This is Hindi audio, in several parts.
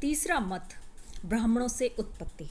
तीसरा मत, ब्राह्मणों से उत्पत्ति।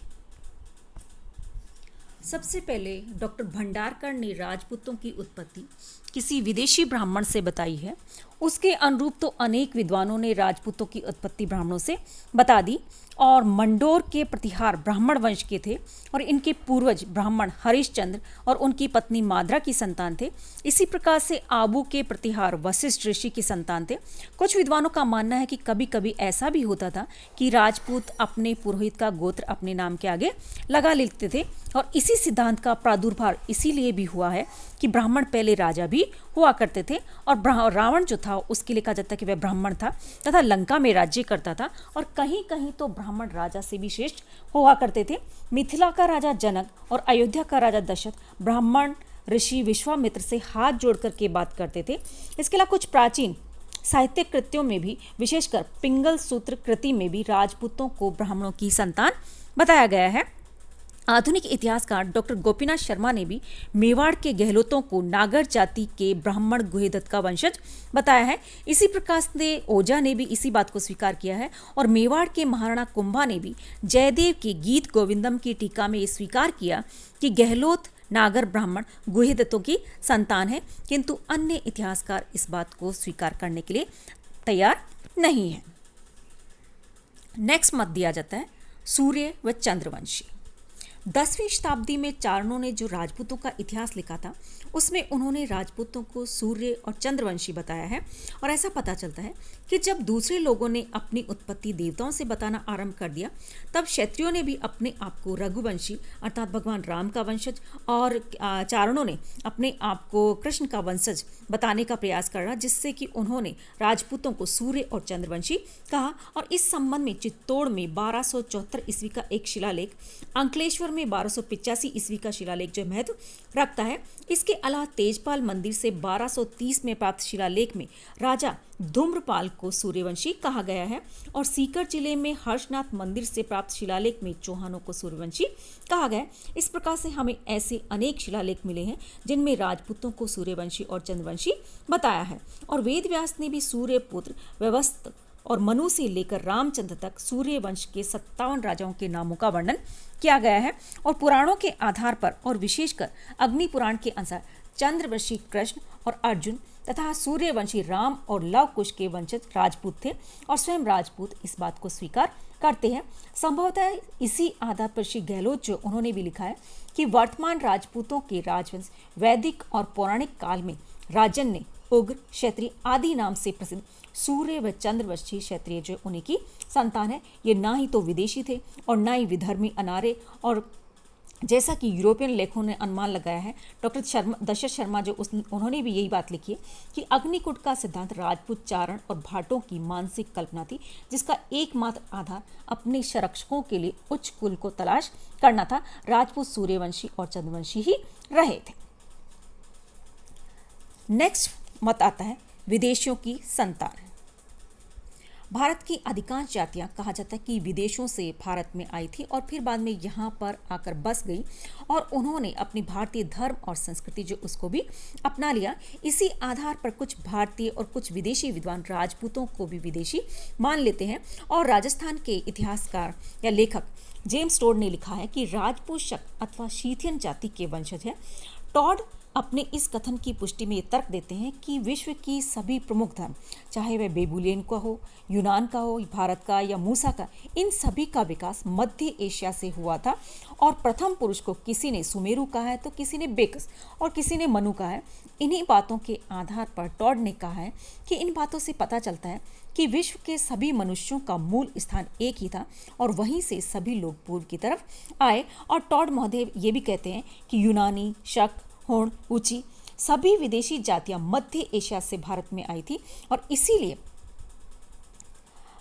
सबसे पहले डॉक्टर भंडारकर ने राजपूतों की उत्पत्ति किसी विदेशी ब्राह्मण से बताई है। उसके अनुरूप तो अनेक विद्वानों ने राजपूतों की उत्पत्ति ब्राह्मणों से बता दी। और मंडोर के प्रतिहार ब्राह्मण वंश के थे और इनके पूर्वज ब्राह्मण हरिश्चंद्र और उनकी पत्नी माद्रा की संतान थे। इसी प्रकार से आबू के प्रतिहार वशिष्ठ ऋषि की संतान थे। कुछ विद्वानों का मानना है कि कभी कभी ऐसा भी होता था कि राजपूत अपने पुरोहित का गोत्र अपने नाम के आगे लगा लेते थे, और इसी सिद्धांत का प्रादुर्भाव इसीलिए भी हुआ है कि ब्राह्मण पहले राजा भी हुआ करते थे, और रावण जो था उसके लिए कहा जाता है कि वह ब्राह्मण था तथा लंका में राज्य करता था, और कहीं कहीं तो ब्राह्मण राजा से भी श्रेष्ठ हुआ करते थे। मिथिला का राजा जनक और अयोध्या का राजा दशरथ ब्राह्मण ऋषि विश्वामित्र से हाथ जोड़ करके बात करते थे। इसके अलावा कुछ प्राचीन साहित्यिक कृतियों में भी, विशेषकर पिंगल सूत्र कृति में भी राजपूतों को ब्राह्मणों की संतान बताया गया है। आधुनिक इतिहासकार डॉक्टर गोपीनाथ शर्मा ने भी मेवाड़ के गहलोतों को नागर जाति के ब्राह्मण गुहेदत्त का वंशज बताया है। इसी प्रकार से ओझा ने भी इसी बात को स्वीकार किया है, और मेवाड़ के महाराणा कुंभा ने भी जयदेव के गीत गोविंदम की टीका में ये स्वीकार किया कि गहलोत नागर ब्राह्मण गुहेदत्तों की संतान है, किंतु अन्य इतिहासकार इस बात को स्वीकार करने के लिए तैयार नहीं है। नेक्स्ट मत दिया जाता है सूर्य व चंद्रवंशी। 10वीं शताब्दी में चारणों ने जो राजपूतों का इतिहास लिखा था उसमें उन्होंने राजपूतों को सूर्य और चंद्रवंशी बताया है। और ऐसा पता चलता है कि जब दूसरे लोगों ने अपनी उत्पत्ति देवताओं से बताना आरंभ कर दिया, तब क्षत्रियों ने भी अपने आप को रघुवंशी अर्थात भगवान राम का वंशज, और चारणों ने अपने आप को कृष्ण का वंशज बताने का प्रयास करा, जिससे कि उन्होंने राजपूतों को सूर्य और चंद्रवंशी कहा। और इस संबंध में चित्तौड़ में 1274 ईस्वी का एक शिलालेख, अंकलेश्वर में 1285 ईस्वी का शिलालेख जो महत्व रखता है। इसके अलावा तेजपाल मंदिर से 1230 में प्राप्त शिलालेख में राजा धूम्रपाल को सूर्यवंशी कहा गया है, और सीकर जिले में हर्षनाथ मंदिर से प्राप्त शिलालेख में चौहानों को सूर्यवंशी कहा गया है। इस प्रकार से हमें ऐसे अनेक शिलालेख मिले हैं जिनमें राजपूतों को सूर्यवंशी और चंद्रवंशी बताया है। और वेद व्यास ने भी सूर्यपुत्र व्यवस्थ और मनु से लेकर रामचंद्र तक सूर्यवंश के 57 राजाओं के नामों का वर्णन किया गया है। और पुराणों के आधार पर और विशेषकर अग्नि पुराण के अनुसार चंद्रवंशी कृष्ण और अर्जुन तथा सूर्यवंशी राम और लव कुश के वंशज राजपूत थे, और स्वयं राजपूत इस बात को स्वीकार करते हैं। संभवतः इसी आधार पर श्री गहलोत जो उन्होंने भी लिखा है कि वर्तमान राजपूतों के राजवंश वैदिक और पौराणिक काल में राजन्य, उग्र, क्षत्रिय आदि नाम से प्रसिद्ध सूर्य व चंद्रवंशी क्षत्रिय जो उन्हीं की संतान है, ये ना ही तो विदेशी थे और ना ही विधर्मी अनार्य। और जैसा कि यूरोपियन लेखों ने अनुमान लगाया है, डॉक्टर दशरथ शर्मा जो उन्होंने भी यही बात लिखी है कि अग्निकुट का सिद्धांत राजपूत चारण और भाटों की मानसिक कल्पना थी, जिसका एकमात्र आधार अपने संरक्षकों के लिए उच्च कुल को तलाश करना था। राजपूत सूर्यवंशी और चंद्रवंशी ही रहे थे। नेक्स्ट मत आता है विदेशियों की संतान। भारत की अधिकांश जातियां कहा जाता है कि विदेशों से भारत में आई थी और फिर बाद में यहाँ पर आकर बस गई, और उन्होंने अपनी भारतीय धर्म और संस्कृति जो उसको भी अपना लिया। इसी आधार पर कुछ भारतीय और कुछ विदेशी विद्वान राजपूतों को भी विदेशी मान लेते हैं। और राजस्थान के इतिहासकार या लेखक जेम्स टोड ने लिखा है कि राजपूत शक अथवा शीथियन जाति के वंशज है। टॉड अपने इस कथन की पुष्टि में ये तर्क देते हैं कि विश्व की सभी प्रमुख धर्म, चाहे वह बेबुलियन का हो, यूनान का हो, भारत का या मूसा का, इन सभी का विकास मध्य एशिया से हुआ था। और प्रथम पुरुष को किसी ने सुमेरु कहा है तो किसी ने बेकस और किसी ने मनु कहा है। इन्हीं बातों के आधार पर टॉड ने कहा है कि इन बातों से पता चलता है कि विश्व के सभी मनुष्यों का मूल स्थान एक ही था, और वहीं से सभी लोग पूर्व की तरफ आए। और टॉड महोदय ये भी कहते हैं कि यूनानी, शक, होण, ऊची सभी विदेशी जातियां मध्य एशिया से भारत में आई थी, और इसीलिए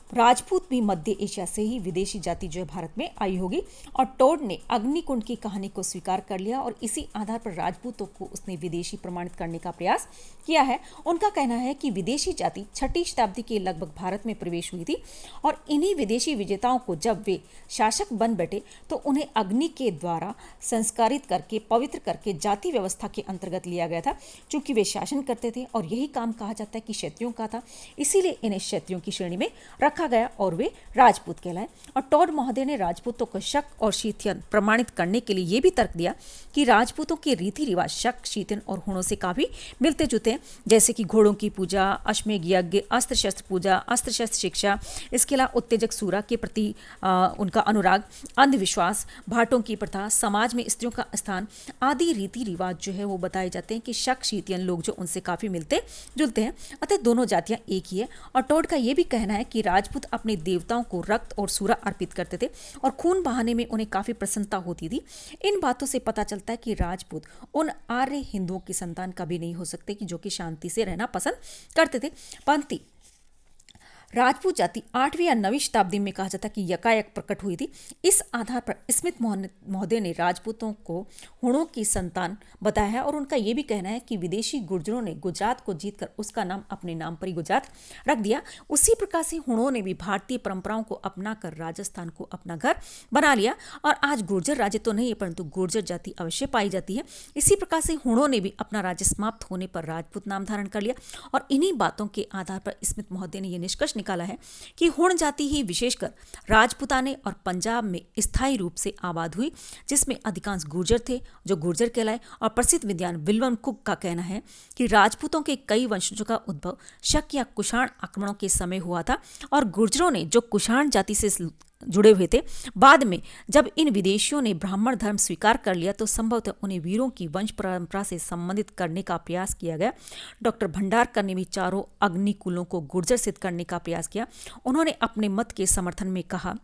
राजपूत भी मध्य एशिया से ही विदेशी जाति जो है भारत में आई होगी। और टोड ने अग्निकुंड की कहानी को स्वीकार कर लिया, और इसी आधार पर राजपूतों को उसने विदेशी प्रमाणित करने का प्रयास किया है। उनका कहना है कि विदेशी जाति 6ठी शताब्दी के लगभग भारत में प्रवेश हुई थी, और इन्हीं विदेशी विजेताओं को जब वे शासक बन बैठे तो उन्हें अग्नि के द्वारा संस्कारित करके, पवित्र करके जाति व्यवस्था के अंतर्गत लिया गया था। चूंकि वे शासन करते थे और यही काम कहा जाता है कि क्षत्रियों का था, इसीलिए इन्हें क्षत्रियों की श्रेणी में रखा देखा गया और वे राजपूत कहलाए। और टॉड महोदय ने राजपूतों को शक और शीतयन प्रमाणित करने के लिए ये भी तर्क दिया कि राजपूतों के रीति रिवाज शक, शीतयन और हुणों से काफी मिलते जुलते हैं, जैसे कि घोड़ों की पूजा, अश्वमेघ यज्ञ, अस्त्र शस्त्र पूजा, अस्त्र शस्त्र शिक्षा, इसके अलावा उत्तेजक सूरा के प्रति उनका अनुराग, अंधविश्वास, भाटों की प्रथा, समाज में स्त्रियों का स्थान आदि रीति रिवाज जो है वो बताए जाते हैं कि शक, शीतयन लोग जो उनसे काफी मिलते जुलते हैं। अतः दोनों जातियां एक ही है। और टॉड का यह भी कहना है कि राजपूत अपने देवताओं को रक्त और सूरा अर्पित करते थे और खून बहाने में उन्हें काफी प्रसन्नता होती थी। इन बातों से पता चलता है कि राजपूत उन आर्य हिंदुओं की संतान कभी नहीं हो सकते कि जो कि शांति से रहना पसंद करते थे। पंक्ति राजपूत जाति 8वीं या 9वीं शताब्दी में कहा जाता है कि यकायक प्रकट हुई थी। इस आधार पर स्मिथ महोदय ने राजपूतों को हुणों की संतान बताया है और उनका यह भी कहना है कि विदेशी गुर्जरों ने गुजरात को जीतकर उसका नाम अपने नाम पर ही गुजरात रख दिया। उसी प्रकार से हुणों ने भी भारतीय परंपराओं को अपनाकर राजस्थान को अपना घर बना लिया और आज गुर्जर राज्य तो नहीं है परंतु गुर्जर जाति अवश्य पाई जाती है। इसी प्रकार से हुणों ने भी अपना राज्य समाप्त होने पर राजपूत नाम धारण कर लिया और इन्हीं बातों के आधार पर स्मिथ महोदय ने यह निष्कर्ष निकाला है कि हुण जाति ही विशेषकर राजपूताने और पंजाब में स्थायी रूप से आबाद हुई, जिसमें अधिकांश गुर्जर थे जो गुर्जर कहलाए। और प्रसिद्ध विद्वान विल्यम कुक का कहना है कि राजपूतों के कई वंशजों का उद्भव शक या कुषाण आक्रमणों के समय हुआ था और गुर्जरों ने जो कुषाण जाति से जुड़े हुए थे, बाद में जब इन विदेशियों ने ब्राह्मण धर्म स्वीकार कर लिया तो संभवतः उन्हें वीरों की वंश परंपरा से संबंधित करने का प्रयास किया गया। डॉक्टर भंडारकर ने भी चारों अग्निकुलों को गुर्जर सिद्ध करने का प्रयास किया। उन्होंने अपने मत के समर्थन में कहा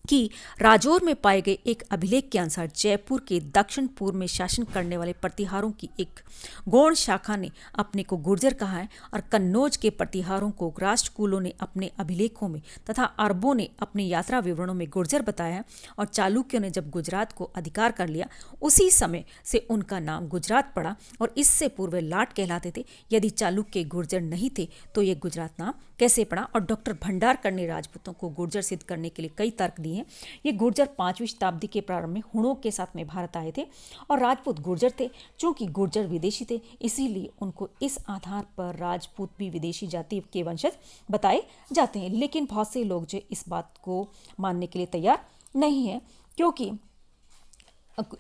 कि राजौर में पाए गए एक अभिलेख के अनुसार जयपुर के दक्षिण पूर्व में शासन करने वाले प्रतिहारों की एक गौण शाखा ने अपने को गुर्जर कहा है और कन्नौज के प्रतिहारों को राष्ट्रकूलों ने अपने अभिलेखों में तथा अरबों ने अपने यात्रा विवरणों में गुर्जर बताया है। और चालुक्यों ने जब गुजरात को अधिकार कर लिया उसी समय से उनका नाम गुजरात पड़ा और इससे पूर्व लाट कहलाते थे। यदि चालुक्य गुर्जर नहीं थे तो ये गुजरात नाम कैसे पड़ा। और डॉक्टर भंडारकर ने राजपूतों को गुर्जर सिद्ध करने के लिए कई तर्क दिए हैं। ये गुर्जर 5वीं शताब्दी के प्रारंभ में हुणों के साथ में भारत आए थे और राजपूत गुर्जर थे। चूंकि गुर्जर विदेशी थे इसीलिए उनको इस आधार पर राजपूत भी विदेशी जाति के वंशज बताए जाते हैं। लेकिन बहुत से लोग जो इस बात को मानने के लिए तैयार नहीं है, क्योंकि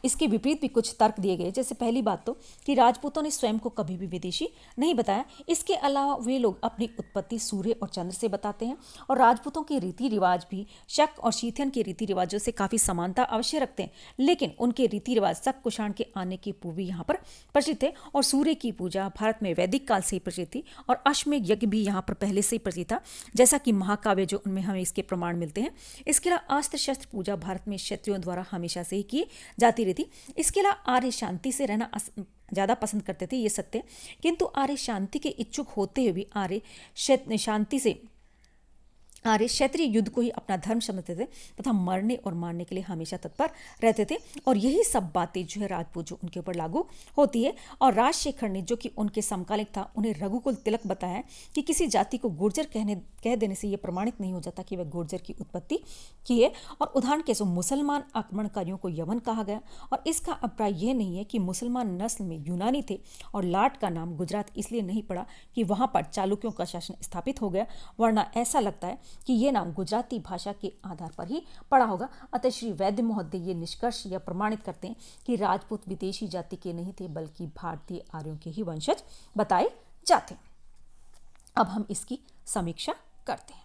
इसके विपरीत भी कुछ तर्क दिए गए। जैसे पहली बात तो कि राजपूतों ने स्वयं को कभी भी विदेशी नहीं बताया। इसके अलावा वे लोग अपनी उत्पत्ति सूर्य और चंद्र से बताते हैं और राजपूतों के रीति रिवाज भी शक और शीतयन के रीति रिवाजों से काफ़ी समानता अवश्य रखते हैं, लेकिन उनके रीति रिवाज शक कुषाण के आने के पूर्व यहाँ पर प्रचलित थे। और सूर्य की पूजा भारत में वैदिक काल से ही प्रचलित थी और अश्वमेघ यज्ञ भी यहाँ पर पहले से ही प्रचलित था, जैसा कि महाकाव्य जो उनमें हमें इसके प्रमाण मिलते हैं। इसके अलावा अस्त्र शस्त्र पूजा भारत में क्षत्रियों द्वारा हमेशा से ही की जाती रही थी। इसके अलावा आर्य शांति से रहना ज़्यादा पसंद करते थे, ये सत्य। किंतु आर्य शांति के इच्छुक होते हुए भी आर्य क्षत्रिय युद्ध को ही अपना धर्म समझते थे तथा मरने और मारने के लिए हमेशा तत्पर रहते थे। और यही सब बातें जो है राजपूत जो उनके ऊपर लागू होती है। और राजशेखर ने जो कि उनके समकालिक था उन्हें रघुकुल तिलक बताया कि किसी जाति को गुर्जर कह देने से यह प्रमाणित नहीं हो जाता कि वह गुर्जर की उत्पत्ति की है। और उदाहरण के स्वरूप मुसलमान आक्रमणकारियों को यवन कहा गया और इसका अभिप्राय यह नहीं है कि मुसलमान नस्ल में यूनानी थे और लाट का नाम गुजरात इसलिए नहीं पड़ा कि वहां पर चालुक्यों का शासन स्थापित हो गया, वरना ऐसा लगता है कि ये नाम गुजराती भाषा के आधार पर ही पड़ा होगा। अतः श्री वैद्य महोदय ये निष्कर्ष या प्रमाणित करते हैं कि राजपूत विदेशी जाति के नहीं थे बल्कि भारतीय आर्यों के ही वंशज बताए जाते हैं। अब हम इसकी समीक्षा करते हैं।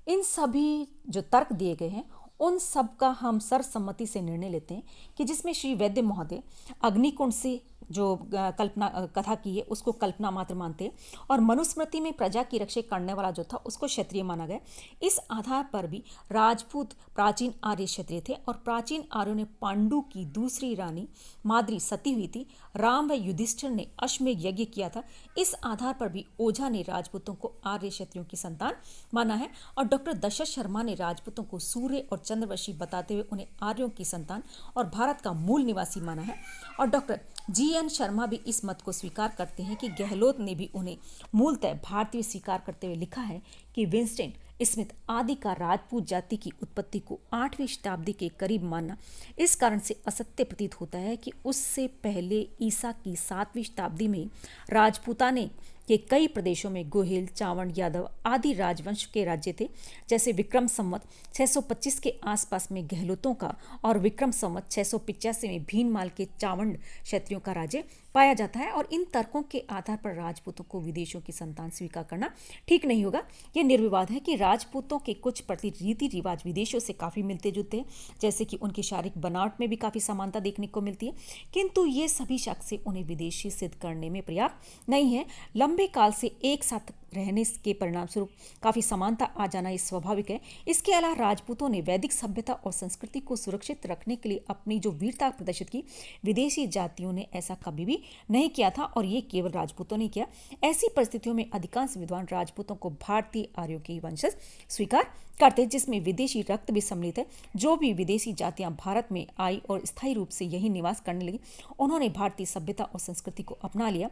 इन सभी जो तर्क दिए गए हैं उन सब का हम सर्वसम्मति से निर्णय लेते हैं कि जिसमें श्री वैद्य महोदय अग्निकुंड से जो कल्पना कथा की है उसको कल्पना मात्र मानते हैं और मनुस्मृति में प्रजा की रक्षा करने वाला जो था उसको क्षत्रिय माना गया। इस आधार पर भी राजपूत प्राचीन आर्य क्षत्रिय थे और प्राचीन आर्यों ने पांडु की दूसरी रानी माद्री सती हुई थी। राम व युधिष्ठिर ने अश्वमेघ यज्ञ किया था। इस आधार पर भी ओझा ने राजपूतों को आर्य क्षत्रियों की संतान माना है और डॉक्टर दशरथ शर्मा ने राजपूतों को सूर्य और चंद्रवंशी बताते हुए उन्हें आर्यों की संतान और भारत का मूल निवासी माना है। और डॉक्टर GN शर्मा भी इस मत को स्वीकार करते हैं कि गहलोत ने भी उन्हें मूलतः भारतीय स्वीकार करते हुए लिखा है कि विंस्टन स्मिथ आदि का राजपूत जाति की उत्पत्ति को 8वीं शताब्दी के करीब मानना इस कारण से असत्य प्रतीत होता है कि उससे पहले ईसा की 7वीं शताब्दी में राजपूताने कि कई प्रदेशों में गोहिल, चावड़, यादव आदि राजवंश के राज्य थे। जैसे विक्रम संवत 625 के आसपास में गहलोतों का और विक्रम संवत 685 में भीनमाल के चावड़ क्षत्रियों का राज्य पाया जाता है। और इन तर्कों के आधार पर राजपूतों को विदेशों की संतान स्वीकार करना ठीक नहीं होगा। यह निर्विवाद है कि राजपूतों के कुछ प्रति रीति रिवाज विदेशों से काफ़ी मिलते जुलते हैं, जैसे कि उनकी शारीरिक बनावट में भी काफ़ी समानता देखने को मिलती है, किंतु ये सभी शख्स उन्हें विदेशी सिद्ध करने में पर्याप्त नहीं है। लंबे काल से एक साथ रहने के परिणाम स्वरूप काफ़ी समानता आ जाना ये स्वाभाविक है। इसके अलावा राजपूतों ने वैदिक सभ्यता और संस्कृति को सुरक्षित रखने के लिए अपनी जो वीरता प्रदर्शित की, विदेशी जातियों ने ऐसा कभी भी नहीं किया था और ये केवल राजपूतों ने किया। ऐसी परिस्थितियों में अधिकांश विद्वान राजपूतों को भारतीय आर्यों के वंशज स्वीकार करते, जिसमें विदेशी रक्त भी सम्मिलित है। जो भी विदेशी जातियां भारत में आई और स्थायी रूप से यही निवास करने लगी, उन्होंने भारतीय सभ्यता और संस्कृति को अपना लिया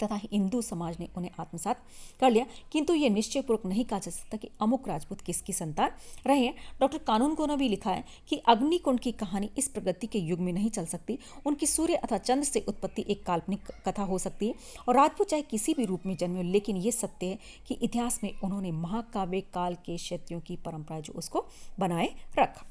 तथा हिंदू समाज ने उन्हें आत्मसात कर लिया। किंतु ये निश्चयपूर्वक नहीं कहा जा सकता कि अमुक राजपूत किसकी संतान रहे हैं। डॉक्टर कानूनगो ने भी लिखा है कि अग्निकुंड की कहानी इस प्रगति के युग में नहीं चल सकती। उनकी सूर्य अथवा चंद्र से उत्पत्ति एक काल्पनिक कथा हो सकती है और राजपूत चाहे किसी भी रूप में जन्मे हो, लेकिन ये सत्य है कि इतिहास में उन्होंने महाकाव्य काल के क्षत्रियों की परंपरा जो उसको बनाए रखा।